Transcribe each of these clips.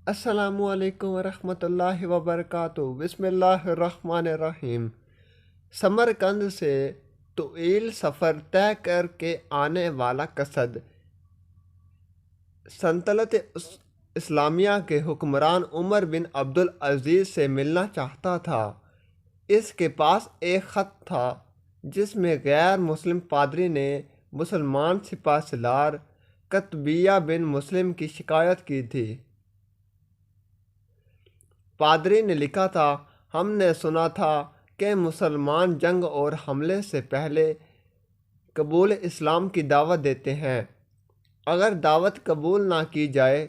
السلام علیکم ورحمۃ اللہ وبرکاتہ۔ بسم اللہ الرحمن الرحیم۔ سمرقند سے طویل سفر طے کر کے آنے والا قصد سلطنت اسلامیہ کے حکمران عمر بن عبدالعزیز سے ملنا چاہتا تھا۔ اس کے پاس ایک خط تھا جس میں غیر مسلم پادری نے مسلمان سپہ سالار قطبیہ بن مسلم کی شکایت کی تھی۔ پادری نے لکھا تھا، ہم نے سنا تھا کہ مسلمان جنگ اور حملے سے پہلے قبول اسلام کی دعوت دیتے ہیں۔ اگر دعوت قبول نہ کی جائے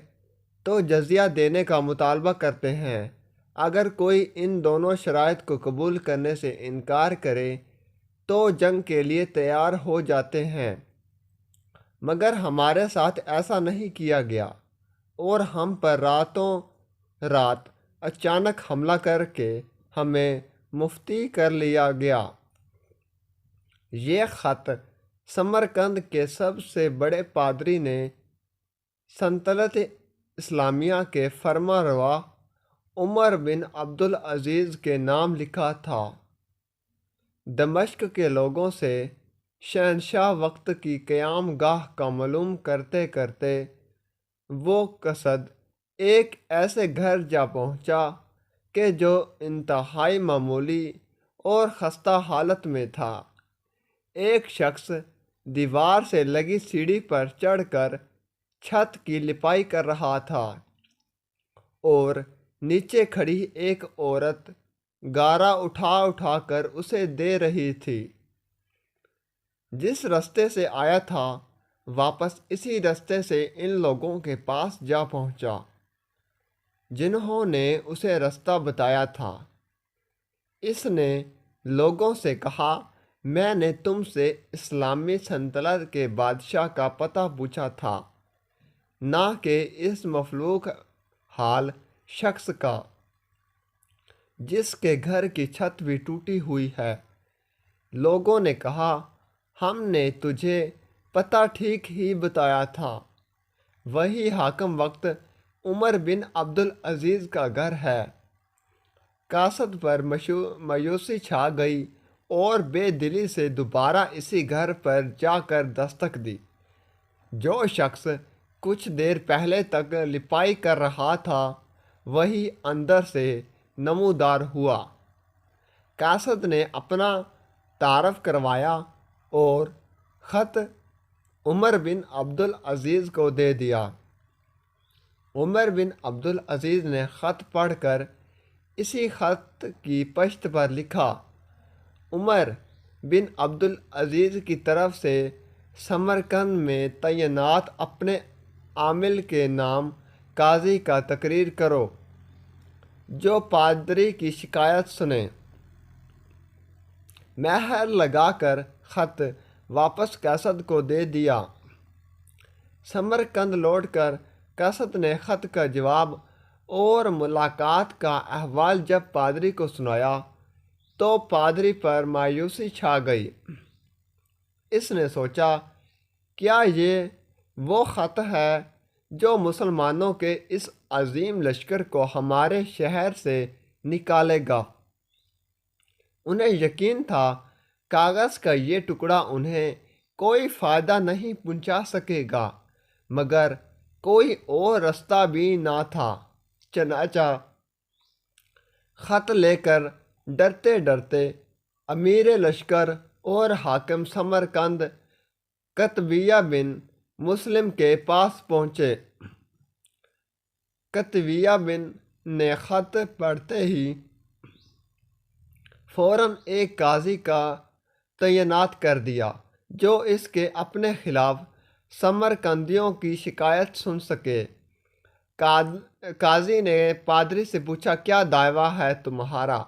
تو جزیہ دینے کا مطالبہ کرتے ہیں۔ اگر کوئی ان دونوں شرائط کو قبول کرنے سے انکار کرے تو جنگ کے لیے تیار ہو جاتے ہیں، مگر ہمارے ساتھ ایسا نہیں کیا گیا اور ہم پر راتوں رات اچانک حملہ کر کے ہمیں مفتی کر لیا گیا۔ یہ خط سمرقند کے سب سے بڑے پادری نے سلطنت اسلامیہ کے فرمانروا عمر بن عبدالعزیز کے نام لکھا تھا۔ دمشق کے لوگوں سے شہنشاہ وقت کی قیام گاہ کا معلوم کرتے کرتے وہ قصد ایک ایسے گھر جا پہنچا کہ جو انتہائی معمولی اور خستہ حالت میں تھا۔ ایک شخص دیوار سے لگی سیڑھی پر چڑھ کر چھت کی لپائی کر رہا تھا اور نیچے کھڑی ایک عورت گارا اٹھا اٹھا کر اسے دے رہی تھی۔ جس رستے سے آیا تھا واپس اسی رستے سے ان لوگوں کے پاس جا پہنچا جنہوں نے اسے رستہ بتایا تھا۔ اس نے لوگوں سے کہا، میں نے تم سے اسلامی سلطنت کے بادشاہ کا پتہ پوچھا تھا، نہ کہ اس مفلوک حال شخص کا جس کے گھر کی چھت بھی ٹوٹی ہوئی ہے۔ لوگوں نے کہا، ہم نے تجھے پتہ ٹھیک ہی بتایا تھا، وہی حاکم وقت عمر بن عبدالعزیز کا گھر ہے۔ قاصد پر مایوسی چھا گئی اور بے دلی سے دوبارہ اسی گھر پر جا کر دستک دی۔ جو شخص کچھ دیر پہلے تک لپائی کر رہا تھا وہی اندر سے نمودار ہوا۔ قاصد نے اپنا تعارف کروایا اور خط عمر بن عبدالعزیز کو دے دیا۔ عمر بن عبدالعزیز نے خط پڑھ کر اسی خط کی پشت پر لکھا، عمر بن عبدالعزیز کی طرف سے سمرقند میں تعینات اپنے عامل کے نام قاضی کا تقرر کرو جو پادری کی شکایت سنے۔ مہر لگا کر خط واپس قاصد کو دے دیا۔ سمرقند لوٹ کر قاصد نے خط کا جواب اور ملاقات کا احوال جب پادری کو سنایا تو پادری پر مایوسی چھا گئی۔ اس نے سوچا، کیا یہ وہ خط ہے جو مسلمانوں کے اس عظیم لشکر کو ہمارے شہر سے نکالے گا؟ انہیں یقین تھا کاغذ کا یہ ٹکڑا انہیں کوئی فائدہ نہیں پہنچا سکے گا، مگر کوئی اور رستہ بھی نہ تھا۔ چنانچہ خط لے کر ڈرتے ڈرتے امیر لشکر اور حاکم سمرقند قطبیہ بن مسلم کے پاس پہنچے۔ قطبیہ بن نے خط پڑھتے ہی فوراً ایک قاضی کا تعینات کر دیا جو اس کے اپنے خلاف سمرقندیوں کی شکایت سن سکے۔ قاضی نے پادری سے پوچھا، کیا دعویٰ ہے تمہارا؟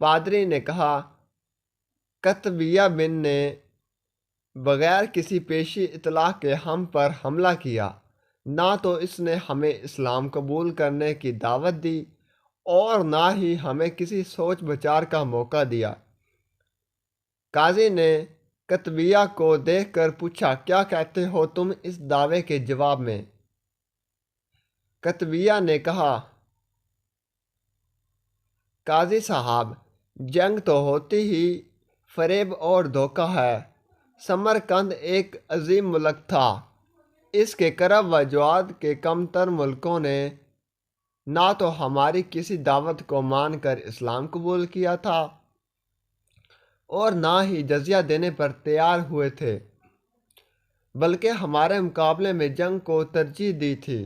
پادری نے کہا، قطبیہ بن نے بغیر کسی پیشی اطلاع کے ہم پر حملہ کیا، نہ تو اس نے ہمیں اسلام قبول کرنے کی دعوت دی اور نہ ہی ہمیں کسی سوچ بچار کا موقع دیا۔ قاضی نے قطبیہ کو دیکھ کر پوچھا، کیا کہتے ہو تم اس دعوے کے جواب میں؟ کتبیہ نے کہا، قاضی صاحب، جنگ تو ہوتی ہی فریب اور دھوکہ ہے۔ سمرقند ایک عظیم ملک تھا۔ اس کے کرب و جواد کے کم تر ملکوں نے نہ تو ہماری کسی دعوت کو مان کر اسلام قبول کیا تھا اور نہ ہی جزیہ دینے پر تیار ہوئے تھے، بلکہ ہمارے مقابلے میں جنگ کو ترجیح دی تھی۔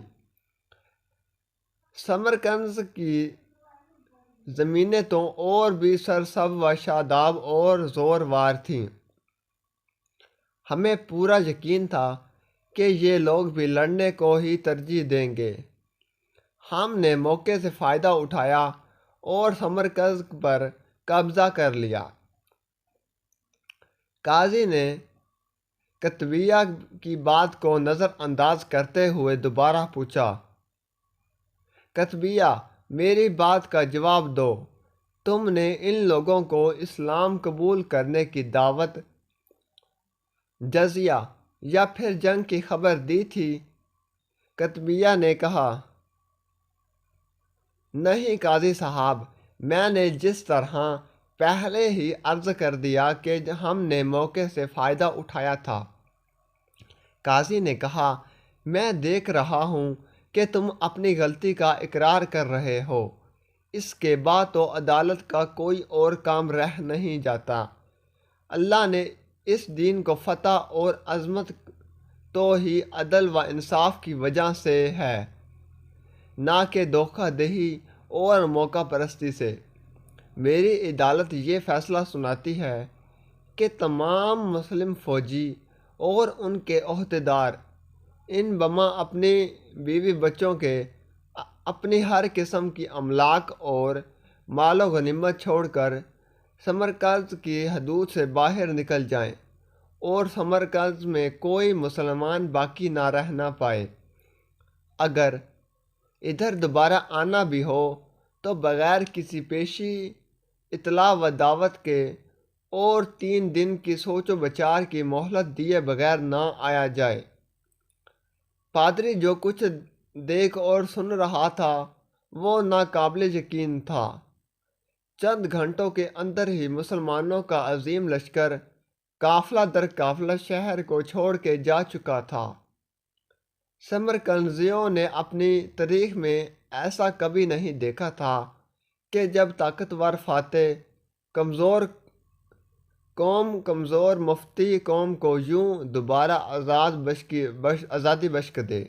سمرقند کی زمینیں تو اور بھی سرسبز و شاداب اور زوروار تھیں۔ ہمیں پورا یقین تھا کہ یہ لوگ بھی لڑنے کو ہی ترجیح دیں گے۔ ہم نے موقع سے فائدہ اٹھایا اور سمرقند پر قبضہ کر لیا۔ قاضی نے کتبیہ کی بات کو نظر انداز کرتے ہوئے دوبارہ پوچھا، کتبیہ، میری بات کا جواب دو۔ تم نے ان لوگوں کو اسلام قبول کرنے کی دعوت، جزیہ یا پھر جنگ کی خبر دی تھی؟ کتبیہ نے کہا، نہیں قاضی صاحب، میں نے جس طرح پہلے ہی عرض کر دیا کہ ہم نے موقع سے فائدہ اٹھایا تھا۔ قاضی نے کہا، میں دیکھ رہا ہوں کہ تم اپنی غلطی کا اقرار کر رہے ہو۔ اس کے بعد تو عدالت کا کوئی اور کام رہ نہیں جاتا۔ اللہ نے اس دین کو فتح اور عظمت تو ہی عدل و انصاف کی وجہ سے ہے، نہ کہ دھوکہ دہی اور موقع پرستی سے۔ میری عدالت یہ فیصلہ سناتی ہے کہ تمام مسلم فوجی اور ان کے عہدیدار ان بما اپنی بیوی بچوں کے، اپنی ہر قسم کی املاک اور مال و غنیمت چھوڑ کر سمرقند کی حدود سے باہر نکل جائیں اور سمرقند میں کوئی مسلمان باقی نہ رہنا پائے۔ اگر ادھر دوبارہ آنا بھی ہو تو بغیر کسی پیشی اطلاع و دعوت کے اور 3 دن کی سوچ و بچار کی مہلت دیے بغیر نہ آیا جائے۔ پادری جو کچھ دیکھ اور سن رہا تھا وہ ناقابل یقین تھا۔ چند گھنٹوں کے اندر ہی مسلمانوں کا عظیم لشکر قافلہ در قافلہ شہر کو چھوڑ کے جا چکا تھا۔ سمرقندیوں نے اپنی تاریخ میں ایسا کبھی نہیں دیکھا تھا کہ جب طاقتور فاتح کمزور مفتی قوم کو یوں دوبارہ آزادی بخش دے۔